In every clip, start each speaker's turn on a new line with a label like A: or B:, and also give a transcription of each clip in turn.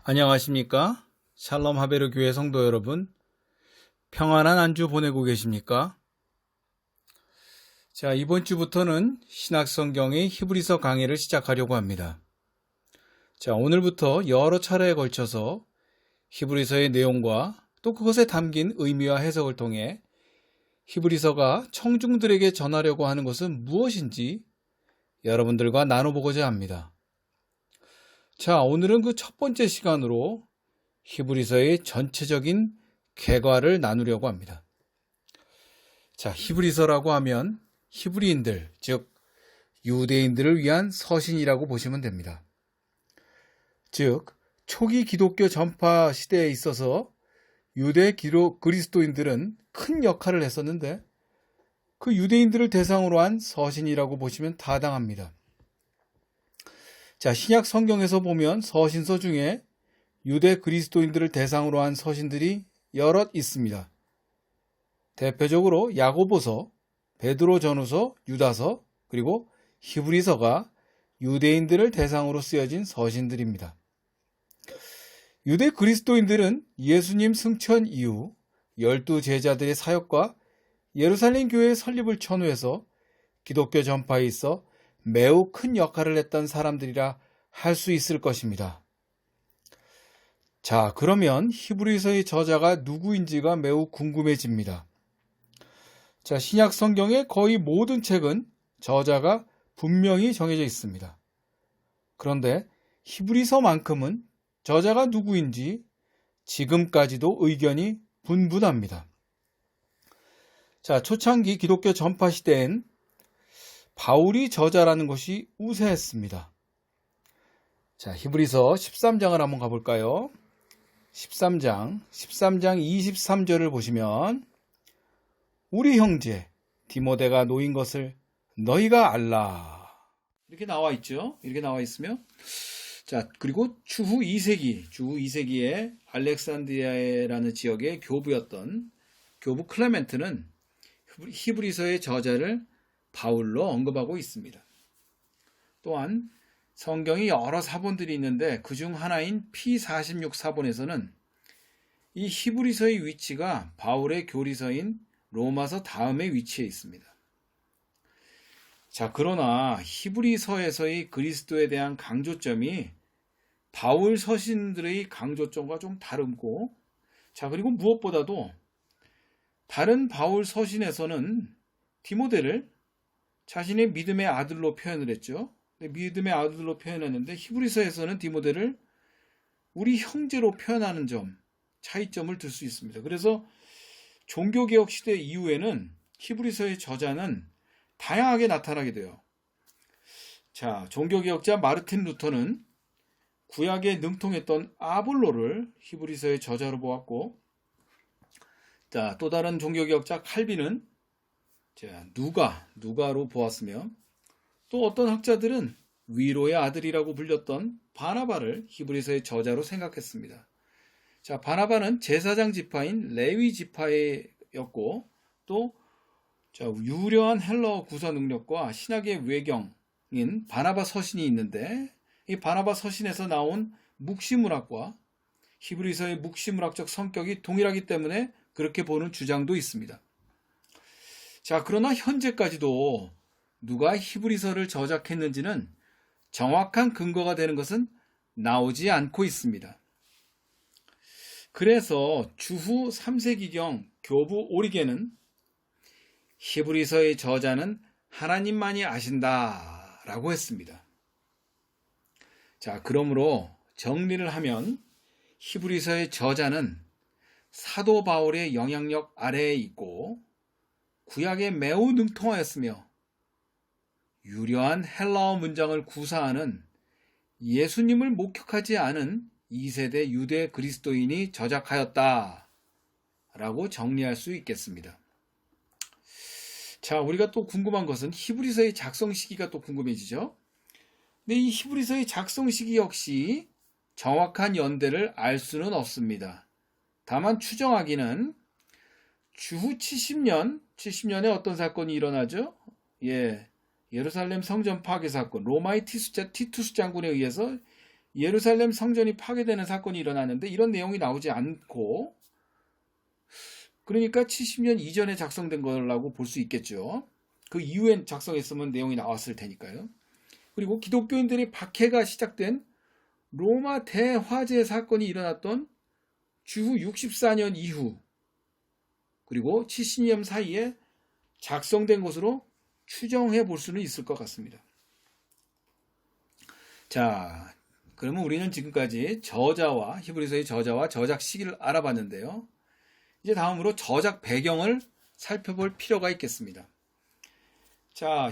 A: 안녕하십니까? 샬롬 하베르 교회 성도 여러분, 평안한 한 주 보내고 계십니까? 자, 이번 주부터는 신약성경의 히브리서 강의를 시작하려고 합니다. 자, 오늘부터 여러 차례에 걸쳐서 히브리서의 내용과 또 그것에 담긴 의미와 해석을 통해 히브리서가 청중들에게 전하려고 하는 것은 무엇인지 여러분들과 나눠보고자 합니다. 자, 오늘은 그 첫 번째 시간으로 히브리서의 전체적인 개괄을 나누려고 합니다. 자, 히브리서라고 하면 히브리인들, 즉 유대인들을 위한 서신이라고 보시면 됩니다. 즉, 초기 기독교 전파 시대에 있어서 유대 그리스도인들은 큰 역할을 했었는데 그 유대인들을 대상으로 한 서신이라고 보시면 타당합니다. 자, 신약 성경에서 보면 서신서 중에 유대 그리스도인들을 대상으로 한 서신들이 여럿 있습니다. 대표적으로 야고보서, 베드로전후서, 유다서, 그리고 히브리서가 유대인들을 대상으로 쓰여진 서신들입니다. 유대 그리스도인들은 예수님 승천 이후 12 제자들의 사역과 예루살렘 교회의 설립을 전후해서 기독교 전파에 있어 매우 큰 역할을 했던 사람들이라 할 수 있을 것입니다. 자, 그러면 히브리서의 저자가 누구인지가 매우 궁금해집니다. 자, 신약 성경의 거의 모든 책은 저자가 분명히 정해져 있습니다. 그런데 히브리서만큼은 저자가 누구인지 지금까지도 의견이 분분합니다. 자, 초창기 기독교 전파 시대엔 바울이 저자라는 것이 우세했습니다. 자, 히브리서 13장을 한번 가볼까요? 13장 23절을 보시면 우리 형제 디모데가 놓인 것을 너희가 알라. 이렇게 나와 있죠. 이렇게 나와 있으며 자, 그리고 주후 2세기에 알렉산드리아라는 지역의 교부였던 교부 클레멘트는 히브리서의 저자를 바울로 언급하고 있습니다. 또한 성경이 여러 사본들이 있는데 그중 하나인 P46 사본에서는 이 히브리서의 위치가 바울의 교리서인 로마서 다음에 위치해 있습니다. 자, 그러나 히브리서에서의 그리스도에 대한 강조점이 바울 서신들의 강조점과 좀 다르고, 자, 그리고 무엇보다도 다른 바울 서신에서는 디모데를 자신의 믿음의 아들로 표현을 했죠. 믿음의 아들로 표현했는데 히브리서에서는 디모데를 우리 형제로 표현하는 점, 차이점을 들 수 있습니다. 그래서 종교개혁 시대 이후에는 히브리서의 저자는 다양하게 나타나게 돼요. 자, 종교개혁자 마르틴 루터는 구약에 능통했던 아볼로를 히브리서의 저자로 보았고, 자, 또 다른 종교개혁자 칼빈은 자, 누가로 보았으며, 또 어떤 학자들은 위로의 아들이라고 불렸던 바나바를 히브리서의 저자로 생각했습니다. 자, 바나바는 제사장 지파인 레위 지파였고, 또 자, 유려한 헬라어 구사 능력과 신학의 외경인 바나바 서신이 있는데, 이 바나바 서신에서 나온 묵시문학과 히브리서의 묵시문학적 성격이 동일하기 때문에 그렇게 보는 주장도 있습니다. 자, 그러나 현재까지도 누가 히브리서를 저작했는지는 정확한 근거가 되는 것은 나오지 않고 있습니다. 그래서 주후 3세기경 교부 오리게는 히브리서의 저자는 하나님만이 아신다라고 했습니다. 자, 그러므로 정리를 하면 히브리서의 저자는 사도 바울의 영향력 아래에 있고 구약에 매우 능통하였으며 유려한 헬라어 문장을 구사하는 예수님을 목격하지 않은 2세대 유대 그리스도인이 저작하였다 라고 정리할 수 있겠습니다. 자, 우리가 또 궁금한 것은 히브리서의 작성 시기가 또 궁금해지죠. 근데 이 히브리서의 작성 시기 역시 정확한 연대를 알 수는 없습니다. 다만 추정하기는 주후 70년에 어떤 사건이 일어나죠? 예루살렘 성전 파괴 사건, 로마의 티투스 장군에 의해서 예루살렘 성전이 파괴되는 사건이 일어났는데 이런 내용이 나오지 않고, 그러니까 70년 이전에 작성된 거라고 볼 수 있겠죠. 그 이후엔 작성했으면 내용이 나왔을 테니까요. 그리고 기독교인들의 박해가 시작된 로마 대화재 사건이 일어났던 주후 64년 이후, 그리고 70년 사이에 작성된 것으로 추정해 볼 수는 있을 것 같습니다. 자, 그러면 우리는 지금까지 저자와, 히브리서의 저자와 저작 시기를 알아봤는데요. 이제 다음으로 저작 배경을 살펴볼 필요가 있겠습니다. 자,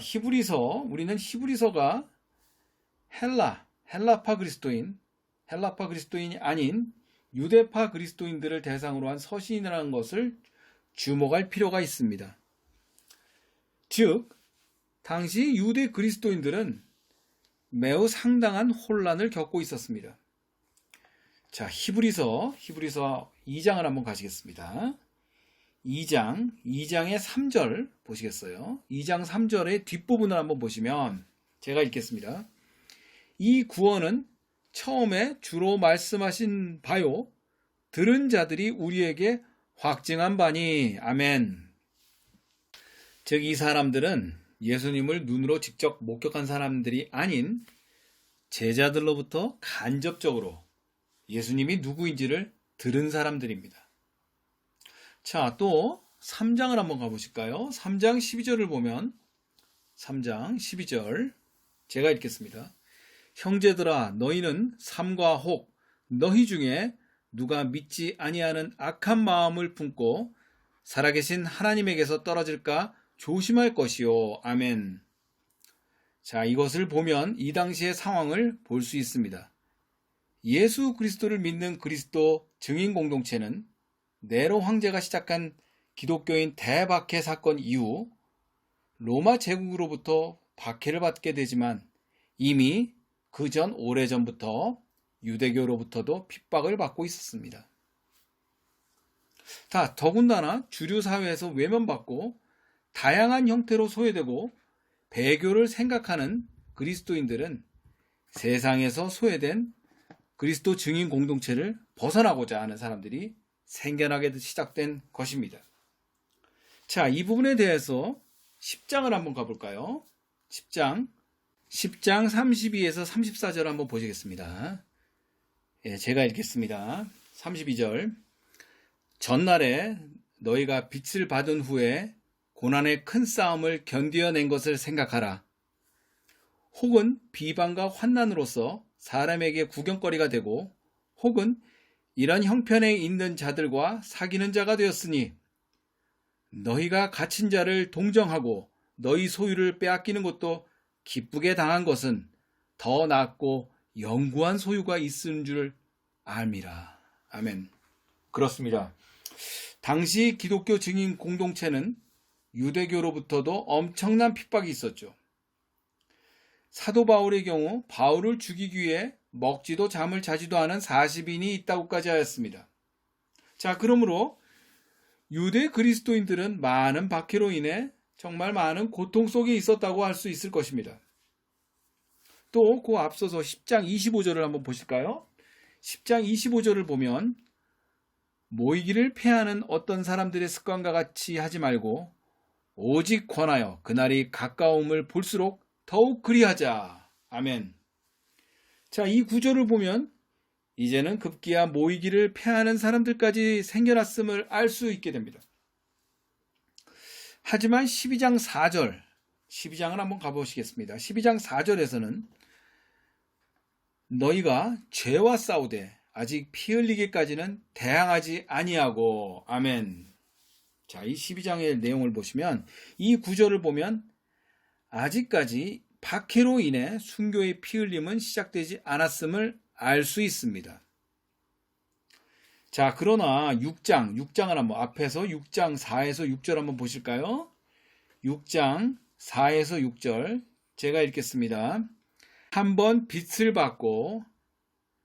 A: 우리는 히브리서가 헬라파 그리스도인이 아닌 유대파 그리스도인들을 대상으로 한 서신이라는 것을 주목할 필요가 있습니다. 즉, 당시 유대 그리스도인들은 매우 상당한 혼란을 겪고 있었습니다. 자, 히브리서 2장을 한번 가시겠습니다. 2장의 3절 보시겠어요? 2장 3절의 뒷부분을 한번 보시면 제가 읽겠습니다. 이 구원은 처음에 주로 말씀하신 바요, 들은 자들이 우리에게 확증한 바니. 아멘. 즉, 이 사람들은 예수님을 눈으로 직접 목격한 사람들이 아닌 제자들로부터 간접적으로 예수님이 누구인지를 들은 사람들입니다. 자, 또 3장을 한번 가보실까요? 3장 12절을 보면 3장 12절 제가 읽겠습니다. 형제들아, 너희는 삼과 혹 너희 중에 누가 믿지 아니하는 악한 마음을 품고 살아계신 하나님에게서 떨어질까 조심할 것이요. 아멘. 자, 이것을 보면 이 당시의 상황을 볼 수 있습니다. 예수 그리스도를 믿는 그리스도 증인 공동체는 네로 황제가 시작한 기독교인 대박해 사건 이후 로마 제국으로부터 박해를 받게 되지만 이미 그 전 오래전부터 유대교로부터도 핍박을 받고 있었습니다. 더군다나 주류 사회에서 외면받고 다양한 형태로 소외되고 배교를 생각하는 그리스도인들은 세상에서 소외된 그리스도 증인 공동체를 벗어나고자 하는 사람들이 생겨나게 시작된 것입니다. 자, 이 부분에 대해서 10장을 한번 가볼까요? 10장 32에서 34절 한번 보시겠습니다. 제가 읽겠습니다. 32절. 전날에 너희가 빛을 받은 후에 고난의 큰 싸움을 견디어낸 것을 생각하라. 혹은 비방과 환난으로서 사람에게 구경거리가 되고 혹은 이런 형편에 있는 자들과 사귀는 자가 되었으니 너희가 갇힌 자를 동정하고 너희 소유를 빼앗기는 것도 기쁘게 당한 것은 더 낫고 영구한 소유가 있은 줄 알미라. 아멘. 그렇습니다. 당시 기독교 증인 공동체는 유대교로부터도 엄청난 핍박이 있었죠. 사도 바울의 경우 바울을 죽이기 위해 먹지도 잠을 자지도 않은 40인이 있다고까지 하였습니다. 자, 그러므로 유대 그리스도인들은 많은 박해로 인해 정말 많은 고통 속에 있었다고 할 수 있을 것입니다. 또 그 앞서서 10장 25절을 한번 보실까요? 10장 25절을 보면 모이기를 패하는 어떤 사람들의 습관과 같이 하지 말고 오직 권하여 그날이 가까움을 볼수록 더욱 그리하자. 아멘. 자, 이 구절을 보면 이제는 급기야 모이기를 패하는 사람들까지 생겨났음을 알 수 있게 됩니다. 하지만 12장 12장을 한번 가보시겠습니다. 12장 4절에서는 너희가 죄와 싸우되 아직 피 흘리기까지는 대항하지 아니하고. 아멘. 자, 이 12장의 내용을 보시면 이 구절을 보면 아직까지 박해로 인해 순교의 피 흘림은 시작되지 않았음을 알 수 있습니다. 자, 그러나 6장을 한번 앞에서 6장 4에서 6절 한번 보실까요? 6장 4에서 6절 제가 읽겠습니다. 한번 빛을 받고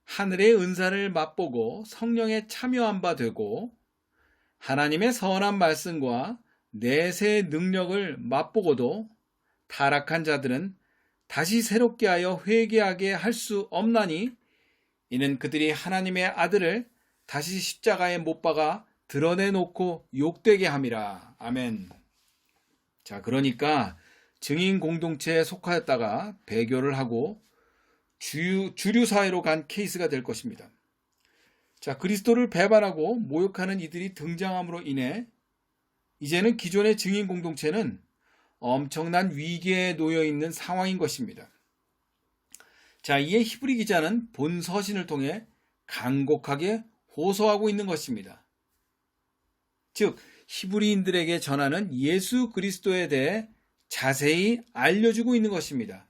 A: 하늘의 은사를 맛보고 성령에 참여한 바 되고 하나님의 선한 말씀과 내세의 능력을 맛보고도 타락한 자들은 다시 새롭게 하여 회개하게 할 수 없나니 이는 그들이 하나님의 아들을 다시 십자가에 못 박아 드러내놓고 욕되게 함이라. 아멘. 자, 그러니까 증인 공동체에 속하였다가 배교를 하고 주류 사회로 간 케이스가 될 것입니다. 자, 그리스도를 배반하고 모욕하는 이들이 등장함으로 인해 이제는 기존의 증인 공동체는 엄청난 위기에 놓여 있는 상황인 것입니다. 자, 이에 히브리 기자는 본 서신을 통해 간곡하게 호소하고 있는 것입니다. 즉, 히브리인들에게 전하는 예수 그리스도에 대해 자세히 알려주고 있는 것입니다.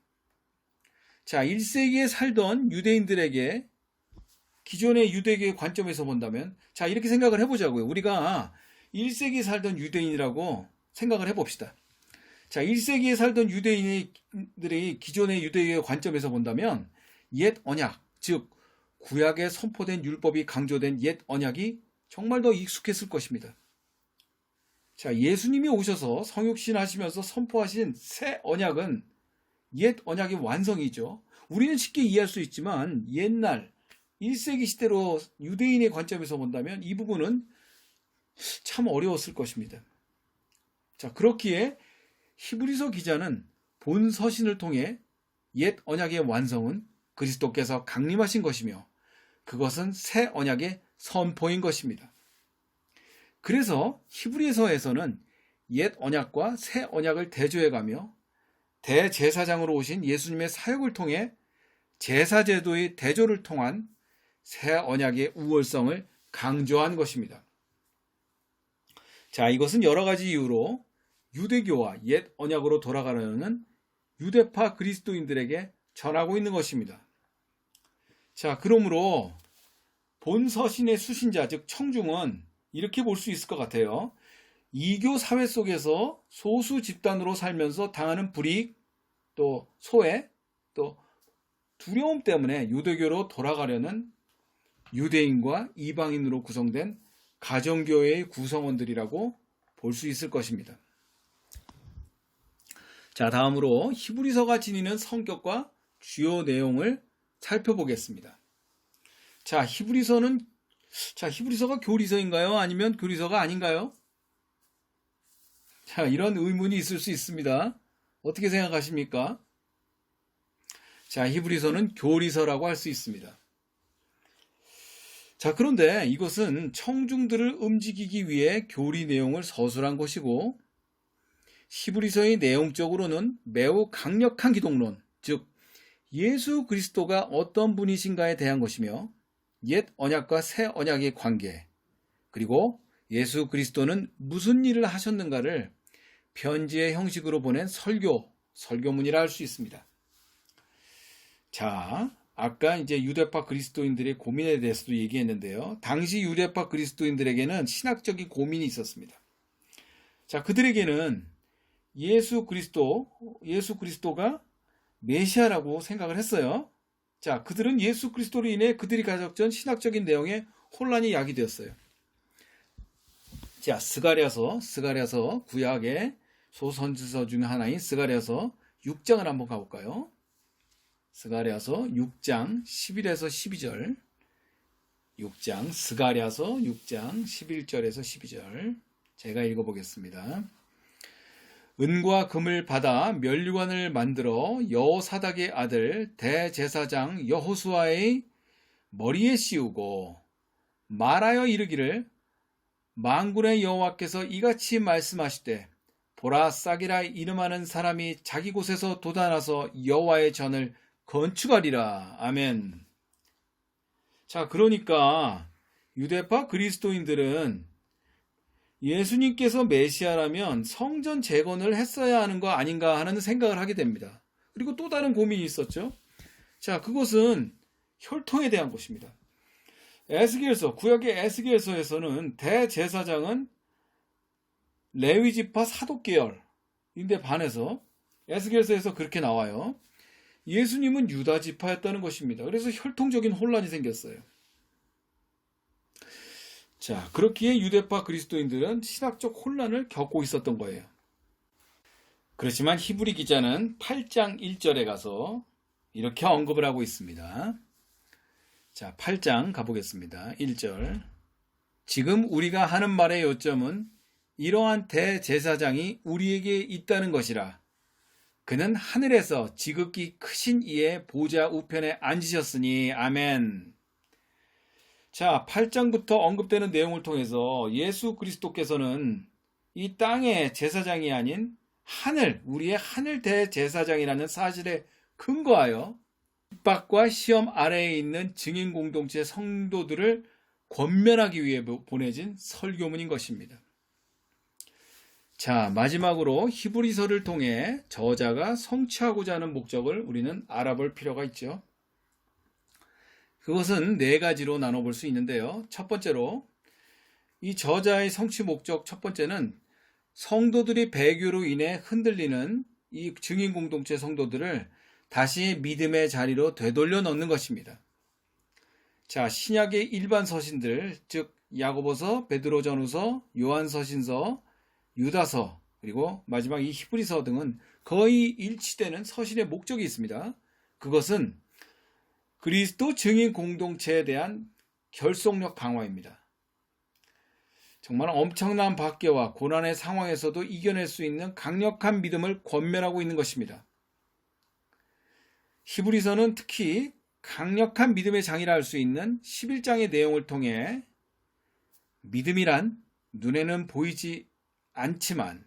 A: 자, 1세기에 살던 유대인들에게 기존의 유대교의 관점에서 본다면, 자, 이렇게 생각을 해보자고요. 우리가 1세기에 살던 유대인이라고 생각을 해봅시다. 자, 1세기에 살던 유대인들이 기존의 유대교의 관점에서 본다면 옛 언약, 즉 구약에 선포된 율법이 강조된 옛 언약이 정말 더 익숙했을 것입니다. 자, 예수님이 오셔서 성육신 하시면서 선포하신 새 언약은 옛 언약의 완성이죠. 우리는 쉽게 이해할 수 있지만 옛날 1세기 시대로 유대인의 관점에서 본다면 이 부분은 참 어려웠을 것입니다. 자, 그렇기에 히브리서 기자는 본 서신을 통해 옛 언약의 완성은 그리스도께서 강림하신 것이며 그것은 새 언약의 선포인 것입니다. 그래서 히브리서에서는 옛 언약과 새 언약을 대조해가며 대제사장으로 오신 예수님의 사역을 통해 제사제도의 대조를 통한 새 언약의 우월성을 강조한 것입니다. 자, 이것은 여러 가지 이유로 유대교와 옛 언약으로 돌아가려는 유대파 그리스도인들에게 전하고 있는 것입니다. 자, 그러므로 본 서신의 수신자, 즉 청중은 이렇게 볼 수 있을 것 같아요. 이교 사회 속에서 소수 집단으로 살면서 당하는 불이익, 또 소외, 또 두려움 때문에 유대교로 돌아가려는 유대인과 이방인으로 구성된 가정교회의 구성원들이라고 볼 수 있을 것입니다. 자, 다음으로 히브리서가 지니는 성격과 주요 내용을 살펴보겠습니다. 자, 히브리서가 교리서인가요? 아니면 교리서가 아닌가요? 자, 이런 의문이 있을 수 있습니다. 어떻게 생각하십니까? 자, 히브리서는 교리서라고 할 수 있습니다. 자, 그런데 이것은 청중들을 움직이기 위해 교리 내용을 서술한 것이고 히브리서의 내용적으로는 매우 강력한 기독론, 즉 예수 그리스도가 어떤 분이신가에 대한 것이며 옛 언약과 새 언약의 관계, 그리고 예수 그리스도는 무슨 일을 하셨는가를 편지의 형식으로 보낸 설교문이라 할 수 있습니다. 자, 아까 이제 유대파 그리스도인들의 고민에 대해서도 얘기했는데요. 당시 유대파 그리스도인들에게는 신학적인 고민이 있었습니다. 자, 그들에게는 예수 그리스도가 메시아라고 생각을 했어요. 자, 그들은 예수 그리스도로 인해 그들이 가졌던 신학적인 내용에 혼란이 야기되었어요. 자, 스가랴서 구약의 소선지서 중 하나인 스가랴서 6장을 한번 가볼까요? 스가랴서 6장 11에서 12절. 스가랴서 6장 11절에서 12절. 제가 읽어보겠습니다. 은과 금을 받아 면류관을 만들어 여호사닥의 아들 대제사장 여호수아의 머리에 씌우고 말하여 이르기를 만군의 여호와께서 이같이 말씀하시되 보라, 싹이라 이름하는 사람이 자기 곳에서 돋아나서 여호와의 전을 건축하리라. 아멘. 자, 그러니까 유대파 그리스도인들은 예수님께서 메시아라면 성전 재건을 했어야 하는 거 아닌가 하는 생각을 하게 됩니다. 그리고 또 다른 고민이 있었죠. 자, 그것은 혈통에 대한 것입니다. 구약의 에스겔서에서는 대제사장은 레위지파 사독계열인데 반해서 에스겔서에서 그렇게 나와요. 예수님은 유다지파였다는 것입니다. 그래서 혈통적인 혼란이 생겼어요. 자, 그렇기에 유대파 그리스도인들은 신학적 혼란을 겪고 있었던 거예요. 그렇지만 히브리 기자는 8장 1절에 가서 이렇게 언급을 하고 있습니다. 자, 8장 가보겠습니다. 1절. 지금 우리가 하는 말의 요점은 이러한 대제사장이 우리에게 있다는 것이라. 그는 하늘에서 지극히 크신 이의 보좌 우편에 앉으셨으니. 아멘. 자, 8장부터 언급되는 내용을 통해서 예수 그리스도께서는 이 땅의 제사장이 아닌 하늘, 우리의 하늘 대제사장이라는 사실에 근거하여 핍박과 시험 아래에 있는 증인 공동체 성도들을 권면하기 위해 보내진 설교문인 것입니다. 자, 마지막으로 히브리서를 통해 저자가 성취하고자 하는 목적을 우리는 알아볼 필요가 있죠. 그것은 네 가지로 나눠볼 수 있는데요. 첫 번째로 이 저자의 성취 목적 첫 번째는 성도들이 배교로 인해 흔들리는 이 증인 공동체 성도들을 다시 믿음의 자리로 되돌려 넣는 것입니다. 자, 신약의 일반 서신들, 즉 야고보서, 베드로전후서, 요한서신서, 유다서, 그리고 마지막 이 히브리서 등은 거의 일치되는 서신의 목적이 있습니다. 그것은 그리스도 증인 공동체에 대한 결속력 강화입니다. 정말 엄청난 박해와 고난의 상황에서도 이겨낼 수 있는 강력한 믿음을 권면하고 있는 것입니다. 히브리서는 특히 강력한 믿음의 장이라 할 수 있는 11장의 내용을 통해 믿음이란 눈에는 보이지 않지만,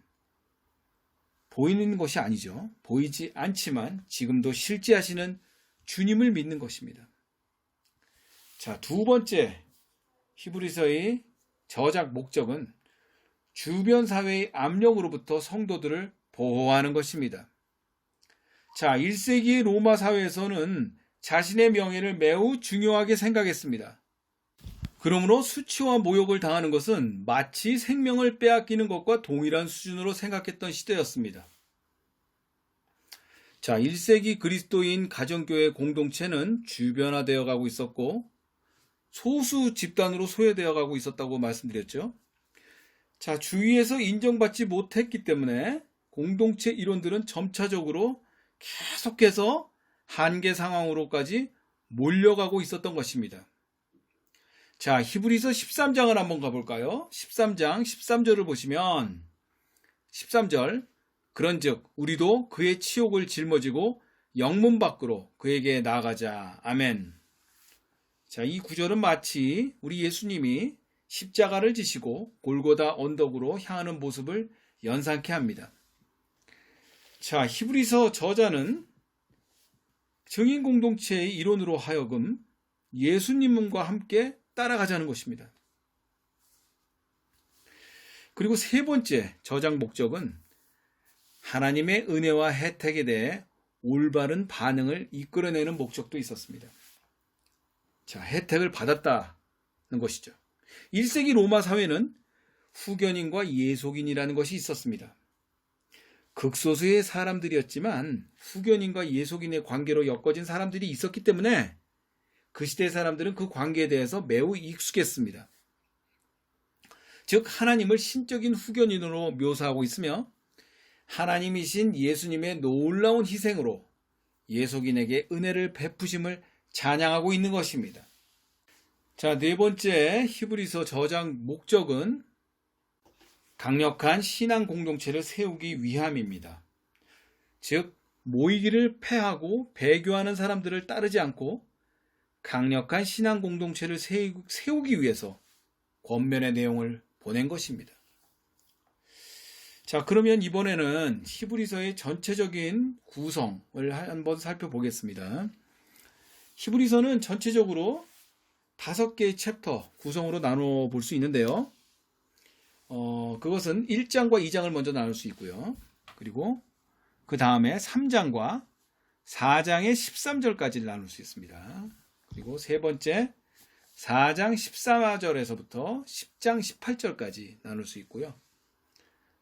A: 보이는 것이 아니죠. 보이지 않지만 지금도 실제하시는 주님을 믿는 것입니다. 자, 두 번째 히브리서의 저작 목적은 주변 사회의 압력으로부터 성도들을 보호하는 것입니다. 자, 1세기의 로마 사회에서는 자신의 명예를 매우 중요하게 생각했습니다. 그러므로 수치와 모욕을 당하는 것은 마치 생명을 빼앗기는 것과 동일한 수준으로 생각했던 시대였습니다. 자, 1세기 그리스도인 가정교회 공동체는 주변화되어 가고 있었고 소수 집단으로 소외되어 가고 있었다고 말씀드렸죠. 자, 주위에서 인정받지 못했기 때문에 공동체 일원들은 점차적으로 계속해서 한계 상황으로까지 몰려가고 있었던 것입니다. 자, 히브리서 13장을 한번 가볼까요? 13장 13절을 보시면 13절 그런즉 우리도 그의 치욕을 짊어지고 영문 밖으로 그에게 나아가자. 아멘. 자, 이 구절은 마치 우리 예수님이 십자가를 지시고 골고다 언덕으로 향하는 모습을 연상케 합니다. 자, 히브리서 저자는 증인 공동체의 일원으로 하여금 예수님과 함께 따라가자는 것입니다. 그리고 세 번째 저작 목적은 하나님의 은혜와 혜택에 대해 올바른 반응을 이끌어내는 목적도 있었습니다. 자, 혜택을 받았다는 것이죠. 1세기 로마 사회는 후견인과 예속인이라는 것이 있었습니다. 극소수의 사람들이었지만 후견인과 예속인의 관계로 엮어진 사람들이 있었기 때문에 그 시대 사람들은 그 관계에 대해서 매우 익숙했습니다. 즉 하나님을 신적인 후견인으로 묘사하고 있으며 하나님이신 예수님의 놀라운 희생으로 예속인에게 은혜를 베푸심을 찬양하고 있는 것입니다. 자, 네 번째 히브리서 저작 목적은 강력한 신앙 공동체를 세우기 위함입니다. 즉 모이기를 패하고 배교하는 사람들을 따르지 않고 강력한 신앙 공동체를 세우기 위해서 권면의 내용을 보낸 것입니다. 자, 그러면 이번에는 히브리서의 전체적인 구성을 한번 살펴보겠습니다. 히브리서는 전체적으로 5개의 챕터 구성으로 나눠 볼 수 있는데요. 그것은 1장과 2장을 먼저 나눌 수 있고요. 그리고 그 다음에 3장과 4장의 13절까지 나눌 수 있습니다. 그리고 세 번째 4장 14절에서부터 10장 18절까지 나눌 수 있고요.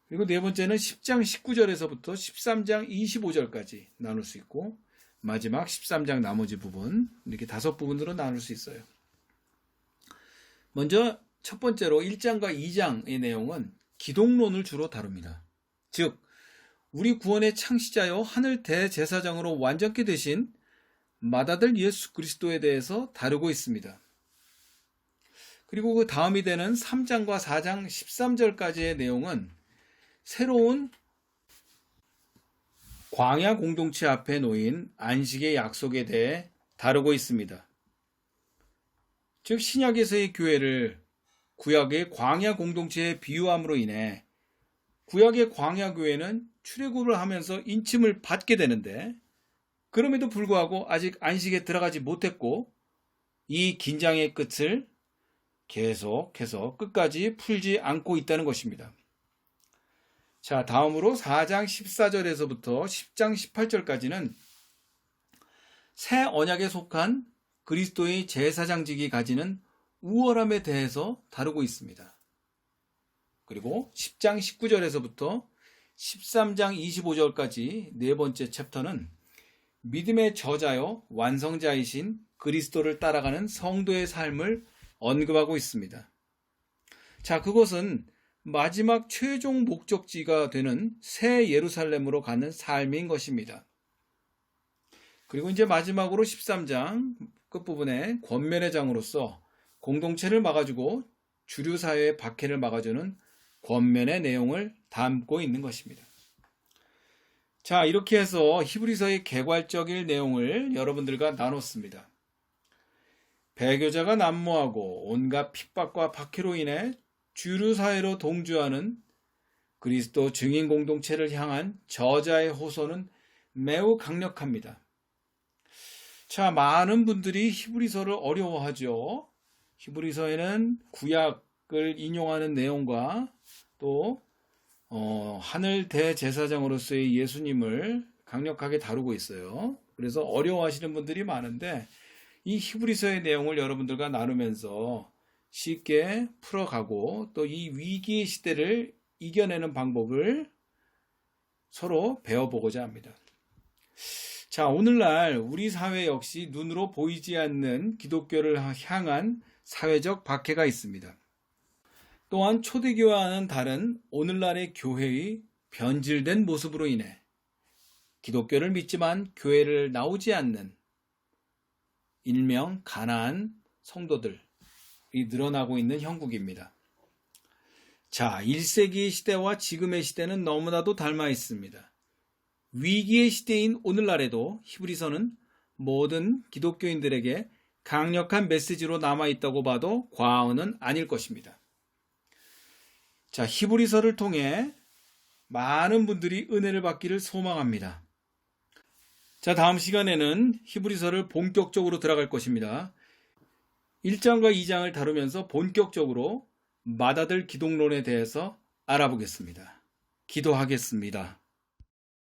A: 그리고 네 번째는 10장 19절에서부터 13장 25절까지 나눌 수 있고 마지막 13장 나머지 부분 이렇게 5부분으로 나눌 수 있어요. 먼저 첫 번째로 1장과 2장의 내용은 기독론을 주로 다룹니다. 즉 우리 구원의 창시자요 하늘 대제사장으로 완전케 되신 맏아들 예수 그리스도에 대해서 다루고 있습니다. 그리고 그 다음이 되는 3장과 4장 13절까지의 내용은 새로운 광야 공동체 앞에 놓인 안식의 약속에 대해 다루고 있습니다. 즉 신약에서의 교회를 구약의 광야 공동체에 비유함으로 인해 구약의 광야 교회는 출애굽을 하면서 인침을 받게 되는데 그럼에도 불구하고 아직 안식에 들어가지 못했고 이 긴장의 끝을 계속해서 끝까지 풀지 않고 있다는 것입니다. 자, 다음으로 4장 14절에서부터 10장 18절까지는 새 언약에 속한 그리스도의 제사장직이 가지는 우월함에 대해서 다루고 있습니다. 그리고 10장 19절에서부터 13장 25절까지 네 번째 챕터는 믿음의 저자요 완성자이신 그리스도를 따라가는 성도의 삶을 언급하고 있습니다. 자, 그것은 마지막 최종 목적지가 되는 새 예루살렘으로 가는 삶인 것입니다. 그리고 이제 마지막으로 13장 끝부분에 권면의 장으로서 공동체를 막아주고 주류 사회의 박해를 막아주는 권면의 내용을 담고 있는 것입니다. 자, 이렇게 해서 히브리서의 개괄적인 내용을 여러분들과 나눴습니다. 배교자가 난무하고 온갖 핍박과 박해로 인해 주류 사회로 동조하는 그리스도 증인 공동체를 향한 저자의 호소는 매우 강력합니다. 자, 많은 분들이 히브리서를 어려워하죠. 히브리서에는 구약을 인용하는 내용과 또 하늘 대제사장으로서의 예수님을 강력하게 다루고 있어요. 그래서 어려워하시는 분들이 많은데 이 히브리서의 내용을 여러분들과 나누면서 쉽게 풀어가고 또 이 위기의 시대를 이겨내는 방법을 서로 배워보고자 합니다. 자, 오늘날 우리 사회 역시 눈으로 보이지 않는 기독교를 향한 사회적 박해가 있습니다. 또한 초대교회와는 다른 오늘날의 교회의 변질된 모습으로 인해 기독교를 믿지만 교회를 나오지 않는 일명 가난한 성도들이 늘어나고 있는 형국입니다. 자, 1세기 시대와 지금의 시대는 너무나도 닮아 있습니다. 위기의 시대인 오늘날에도 히브리서는 모든 기독교인들에게 강력한 메시지로 남아있다고 봐도 과언은 아닐 것입니다. 자, 히브리서를 통해 많은 분들이 은혜를 받기를 소망합니다. 자, 다음 시간에는 히브리서를 본격적으로 들어갈 것입니다. 1장과 2장을 다루면서 본격적으로 맏아들 기독론에 대해서 알아보겠습니다. 기도하겠습니다.